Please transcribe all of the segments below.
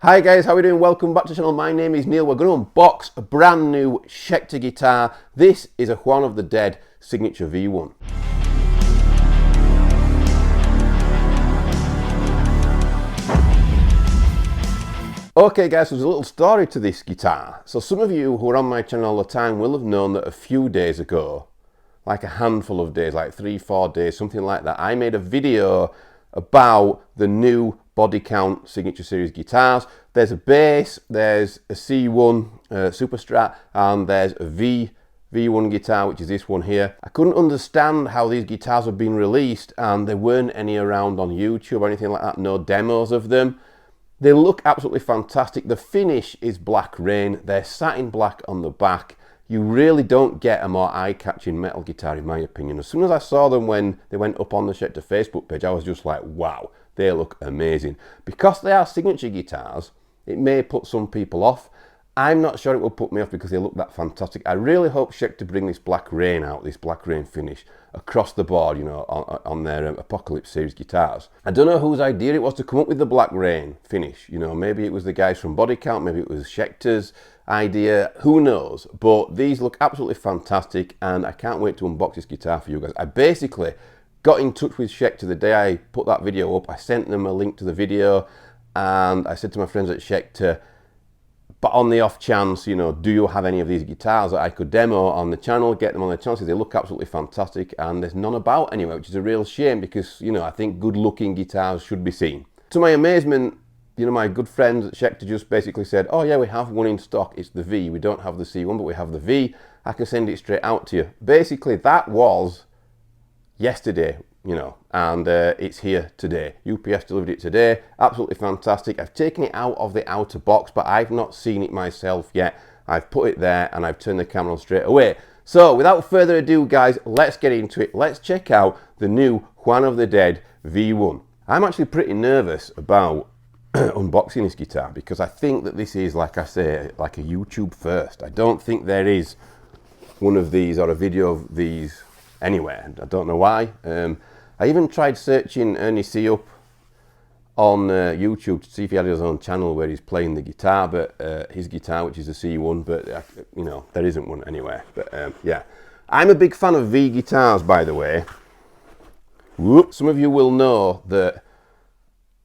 Hi guys, how are we doing? Welcome back to the channel. My name is Neil. We're going to unbox a brand new Schecter guitar. This is a Juan of the Dead Signature V1. Okay guys, so there's a little story to this guitar. So some of you who are on my channel all the time will have known that a few days ago, like a handful of days, like 3-4 days, something like that, I made a video about the new body count Signature Series guitars. There's a bass, there's a C1 Super Strat, and there's a V1 guitar, which is this one here. I couldn't understand how these guitars were being released, and there weren't any around on YouTube or anything like that, no demos of them. They look absolutely fantastic. The finish is black rain. They're satin black on the back. You really don't get a more eye-catching metal guitar, in my opinion. As soon as I saw them when they went up on the Schecter Facebook page, I was just like, wow, they look amazing. Because they are signature guitars, it may put some people off. I'm not sure it will put me off because they look that fantastic. I really hope Schecter bring this black rain out, this black rain finish, across the board, you know, on their Apocalypse series guitars. I don't know whose idea it was to come up with the black rain finish. You know, maybe it was the guys from Body Count, maybe it was Schecter's idea, who knows. But these look absolutely fantastic, and I can't wait to unbox this guitar for you guys. I basically got in touch with Schecter the day I put that video up. I sent them a link to the video, and I said to my friends at Schecter, but on the off chance, you know, do you have any of these guitars that I could demo on the channel, get them on the channel? They look absolutely fantastic, and there's none about anywhere, which is a real shame because, you know, I think good looking guitars should be seen. To my amazement, you know, my good friends at Schecter just basically said, oh yeah, we have one in stock, it's the V. We don't have the C1, but we have the V. I can send it straight out to you. Basically, that was yesterday, you know, and it's here today. UPS delivered it today. Absolutely fantastic. I've taken it out of the outer box, but I've not seen it myself yet. I've put it there and I've turned the camera on straight away. So without further ado, guys, let's get into it. Let's check out the new Juan of the Dead V1. I'm actually pretty nervous about unboxing this guitar because I think that this is, like I say, like a YouTube first. I don't think there is one of these or a video of these anywhere. I don't know why. I even tried searching Ernie C up on YouTube to see if he had his own channel where he's playing the guitar, but his guitar, which is a C1, but you know, there isn't one anywhere. But yeah, I'm a big fan of V guitars, by the way. Whoop. Some of you will know that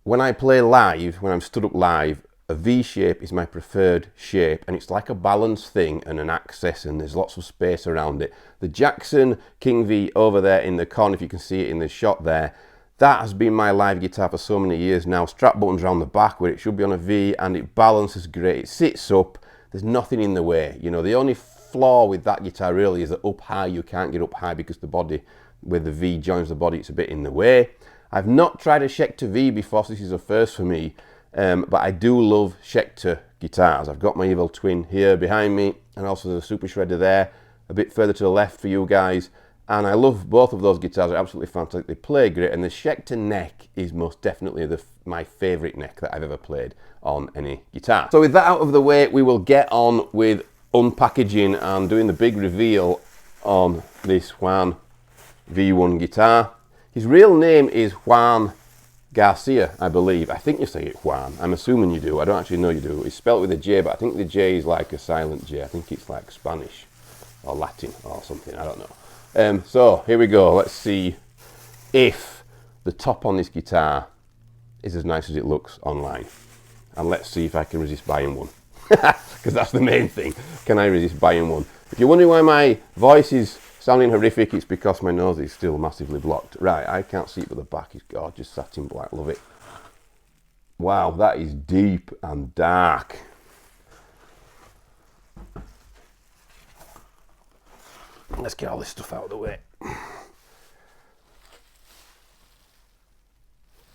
when I play live, when I'm stood up live, a V shape is my preferred shape, and it's like a balance thing and an access, and there's lots of space around it. The Jackson King V over there in the corner, if you can see it in the shot there, that has been my live guitar for so many years now. Strap buttons around the back where it should be on a V, and it balances great. It sits up, there's nothing in the way. You know, the only flaw with that guitar really is that up high, you can't get up high because the body, where the V joins the body, it's a bit in the way. I've not tried a Schecter V before, so this is a first for me. But I do love Schecter guitars. I've got my Evil Twin here behind me, and also there's a Super Shredder there, a bit further to the left for you guys. And I love both of those guitars. They're absolutely fantastic. They play great, and the Schecter neck is most definitely my favourite neck that I've ever played on any guitar. So with that out of the way, we will get on with unpackaging and doing the big reveal on this Juan V1 guitar. His real name is Juan Garcia, I believe. I think you say it Juan. I'm assuming you do. I don't actually know you do. It's spelled with a J, but I think the J is like a silent J. I think it's like Spanish or Latin or something. I don't know. So here we go. Let's see if the top on this guitar is as nice as it looks online. And let's see if I can resist buying one. Because that's the main thing. Can I resist buying one? If you're wondering why my voice is sounding horrific, it's because my nose is still massively blocked. Right, I can't see it, but the back is gorgeous, satin black, love it. Wow, that is deep and dark. Let's get all this stuff out of the way.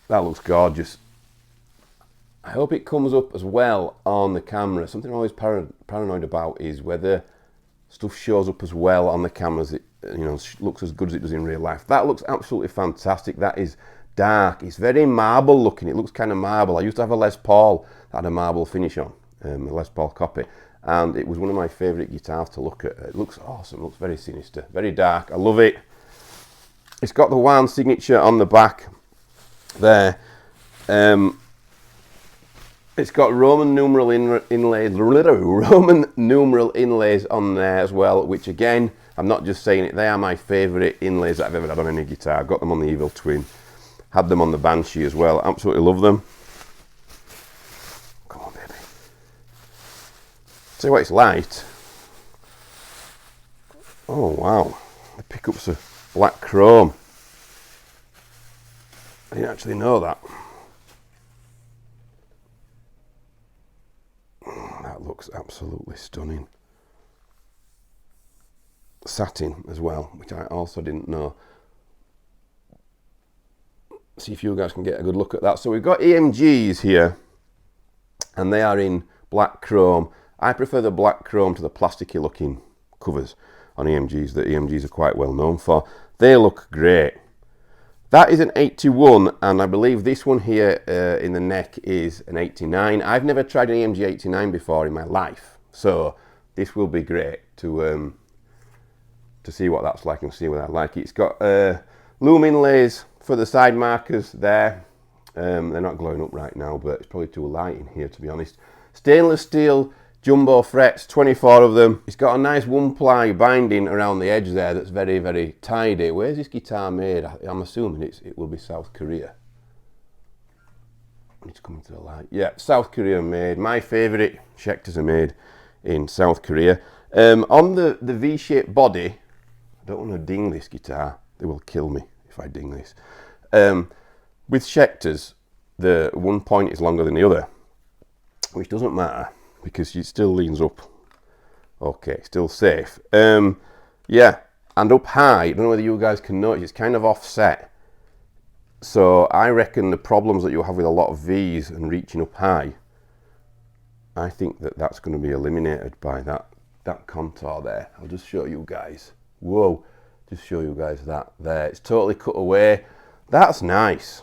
That looks gorgeous. I hope it comes up as well on the camera. Something I'm always paranoid about is whether stuff shows up as well on the cameras. It, you know, looks as good as it does in real life. That looks absolutely fantastic. That is dark. It's very marble looking. It looks kind of marble. I used to have a Les Paul that had a marble finish on, a Les Paul copy, and it was one of my favourite guitars to look at. It looks awesome. It looks very sinister, very dark. I love it. It's got the Juan signature on the back there. It's got Roman numeral inlays, Roman numeral inlays on there as well, which again, I'm not just saying it, they are my favourite inlays that I've ever had on any guitar. Got them on the Evil Twin, had them on the Banshee as well, absolutely love them. Come on, baby. See what it's light. Oh wow, the pickups are black chrome. I didn't actually know that. That looks absolutely stunning. Satin as well, which I also didn't know. See if you guys can get a good look at that. So we've got EMGs here, and they are in black chrome. I prefer the black chrome to the plasticky looking covers on EMGs that EMGs are quite well known for. They look great. That is an 81, and I believe this one here in the neck is an 89. I've never tried an EMG 89 before in my life, so this will be great to see what that's like and see what I like. It's got loom inlays for the side markers there. They're not glowing up right now, but it's probably too light in here, to be honest. Stainless steel jumbo frets, 24 of them. It's got a nice one-ply binding around the edge there that's very, very tidy. Where's this guitar made? I'm assuming it will be South Korea. It's coming to the light. Yeah, South Korea made. My favourite Schecters are made in South Korea. On the V-shaped body, I don't want to ding this guitar. They will kill me if I ding this. With Schecters, the one point is longer than the other, which doesn't matter, because it still leans up. Okay, still safe. Yeah, and up high, I don't know whether you guys can notice, it's kind of offset. So I reckon the problems that you'll have with a lot of V's and reaching up high, I think that that's going to be eliminated by that contour there. I'll just show you guys. Whoa, just show you guys that there. It's totally cut away. That's nice.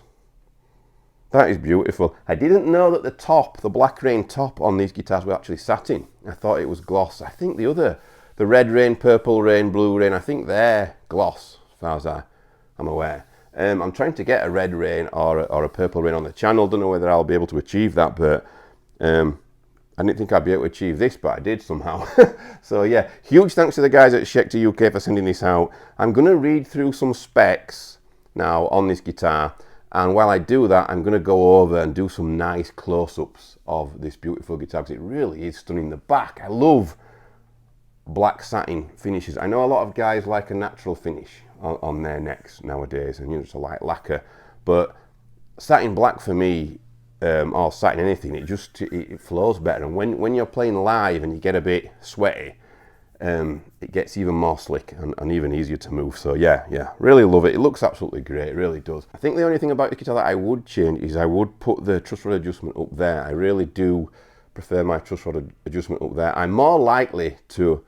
That is beautiful. I didn't know that the top, the Black Rain top on these guitars were actually satin. I thought it was gloss. I think the Red Rain, Purple Rain, Blue Rain, I think they're gloss, as far as I'm aware. I'm trying to get a Red Rain or a Purple Rain on the channel. Don't know whether I'll be able to achieve that, but I didn't think I'd be able to achieve this, but I did somehow. So yeah, huge thanks to the guys at Schecter UK for sending this out. I'm going to read through some specs now on this guitar. And while I do that, I'm going to go over and do some nice close-ups of this beautiful guitar, because it really is stunning. The back, I love black satin finishes. I know a lot of guys like a natural finish on their necks nowadays, and it's a light lacquer. But satin black for me, or satin anything, it flows better. And when you're playing live and you get a bit sweaty, it gets even more slick and even easier to move. So yeah, really love it. It looks absolutely great, it really does. I think the only thing about the guitar that I would change is I would put the truss rod adjustment up there. I really do prefer my truss rod adjustment up there. I'm more likely to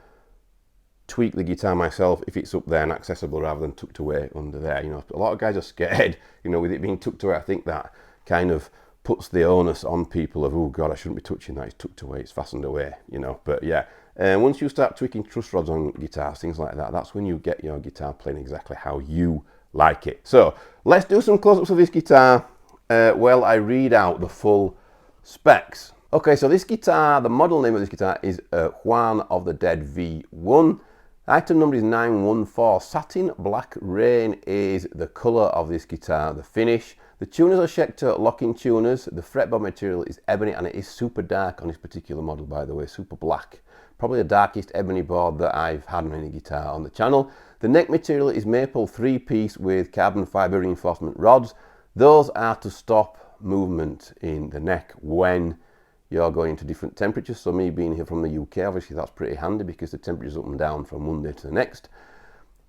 tweak the guitar myself if it's up there and accessible rather than tucked away under there. You know, a lot of guys are scared, you know, with it being tucked away. I think that kind of puts the onus on people of, oh God, I shouldn't be touching that, it's tucked away, it's fastened away, you know. But yeah, once you start tweaking truss rods on guitars, things like that, that's when you get your guitar playing exactly how you like it. So let's do some close-ups of this guitar while I read out the full specs. Okay, so this guitar, the model name of this guitar is Juan of the Dead V1. Item number is 914. Satin Black Rain is the colour of this guitar, the finish. The tuners are Schecter locking tuners. The fretboard material is ebony, and it is super dark on this particular model, by the way, super black. Probably the darkest ebony board that I've had on any guitar on the channel. The neck material is maple 3-piece with carbon fibre reinforcement rods. Those are to stop movement in the neck when you're going to different temperatures. So me being here from the UK, obviously that's pretty handy because the temperature's up and down from one day to the next.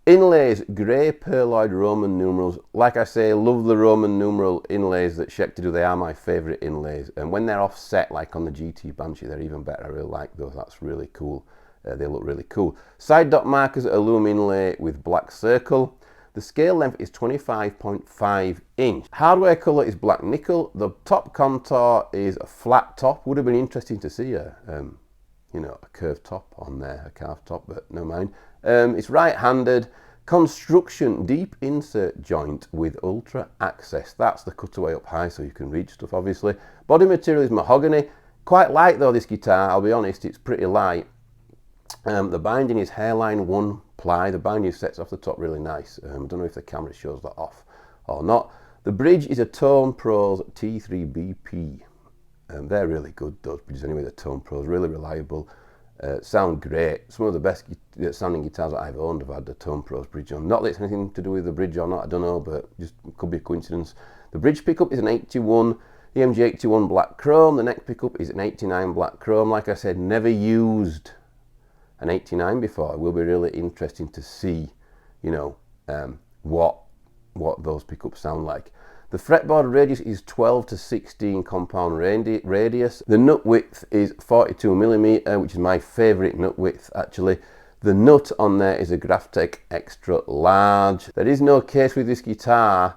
Inlays, grey pearloid Roman numerals. Like I say, love the Roman numeral inlays that Schecter do. They are my favourite inlays. And when they're offset, like on the GT Banshee, they're even better. I really like those. That's really cool. They look really cool. Side dot markers are loom inlay with black circle. The scale length is 25.5 inch. Hardware colour is black nickel. The top contour is a flat top. Would have been interesting to see a curved top on there, a carved top, but never mind. It's right-handed. Construction deep insert joint with ultra access. That's the cutaway up high so you can reach stuff obviously. Body material is mahogany. Quite light though this guitar, I'll be honest, it's pretty light. The binding is hairline 1 ply. The binding sets off the top really nice. I don't know if the camera shows that off or not. The bridge is a Tone Pros T3BP. They're really good, those bridges anyway, the Tone Pros, really reliable. Sound great. Some of the best sounding guitars that I've owned have had the Tone Pros bridge on. Not that it's anything to do with the bridge or not, I don't know, but just could be a coincidence. The bridge pickup is an 81, the MG81 black chrome. The neck pickup is an 89 black chrome. Like I said, never used an 89 before. It will be really interesting to see, you know, what those pickups sound like. The fretboard radius is 12 to 16 compound radius. The nut width is 42mm, which is my favourite nut width actually. The nut on there is a Graphtec Extra Large. There is no case with this guitar.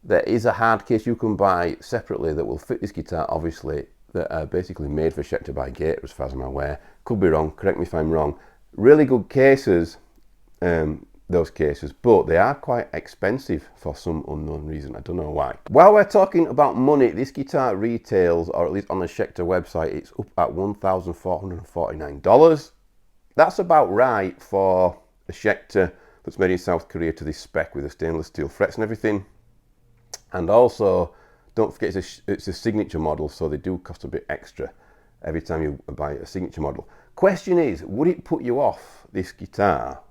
There is a hard case you can buy separately that will fit this guitar, obviously, that are basically made for Schecter by Gator as far as I'm aware. Could be wrong, correct me if I'm wrong. Really good cases, those cases, but they are quite expensive for some unknown reason. I don't know why. While we're talking about money, this guitar retails, or at least on the Schecter website, it's up at $1,449. That's about right for a Schecter that's made in South Korea to this spec with the stainless steel frets and everything. And also, don't forget it's a signature model, so they do cost a bit extra every time you buy a signature model. Question is, would it put you off this guitar,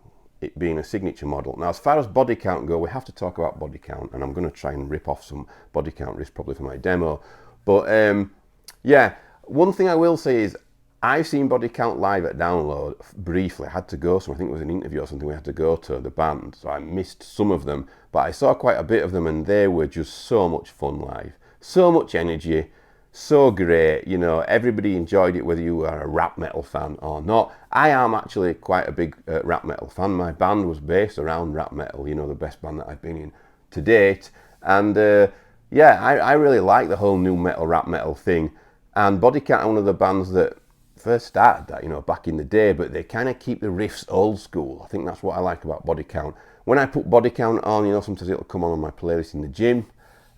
it being a signature model? Now, as far as body count go, we have to talk about body count, and I'm going to try and rip off some body count risk probably for my demo. But yeah, one thing I will say is I've seen body count live at Download briefly. I had to go, so I think it was an interview or something we had to go to, the band, so I missed some of them, but I saw quite a bit of them, and they were just so much fun live. So much energy, so great, you know, everybody enjoyed it whether you are a rap metal fan or not. I am actually quite a big rap metal fan. My band was based around rap metal, you know, the best band that I've been in to date. And yeah, I really like the whole new metal, rap metal thing. And Body Count are one of the bands that first started that, you know, back in the day, but they kind of keep the riffs old school. I think that's what I like about Body Count. When I put Body Count on, you know, sometimes it'll come on my playlist in the gym,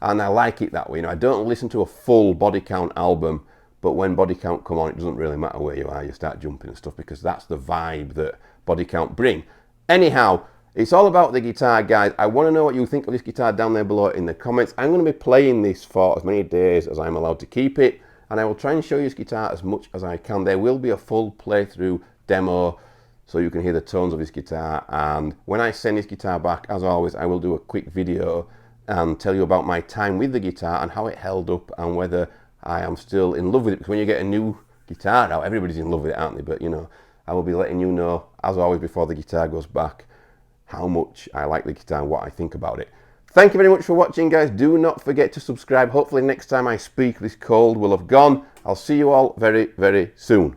and I like it that way. You know, I don't listen to a full Body Count album, but when Body Count come on, it doesn't really matter where you are, you start jumping and stuff, because that's the vibe that Body Count bring. Anyhow, it's all about the guitar, guys. I want to know what you think of this guitar down there below in the comments. I'm going to be playing this for as many days as I'm allowed to keep it, and I will try and show you this guitar as much as I can. There will be a full playthrough demo so you can hear the tones of this guitar, and when I send this guitar back, as always, I will do a quick video and tell you about my time with the guitar and how it held up and whether I am still in love with it. Because when you get a new guitar out, everybody's in love with it, aren't they? But you know, I will be letting you know, as always, before the guitar goes back, how much I like the guitar and what I think about it. Thank you very much for watching, guys. Do not forget to subscribe. Hopefully next time I speak, this cold will have gone. I'll see you all very, very soon.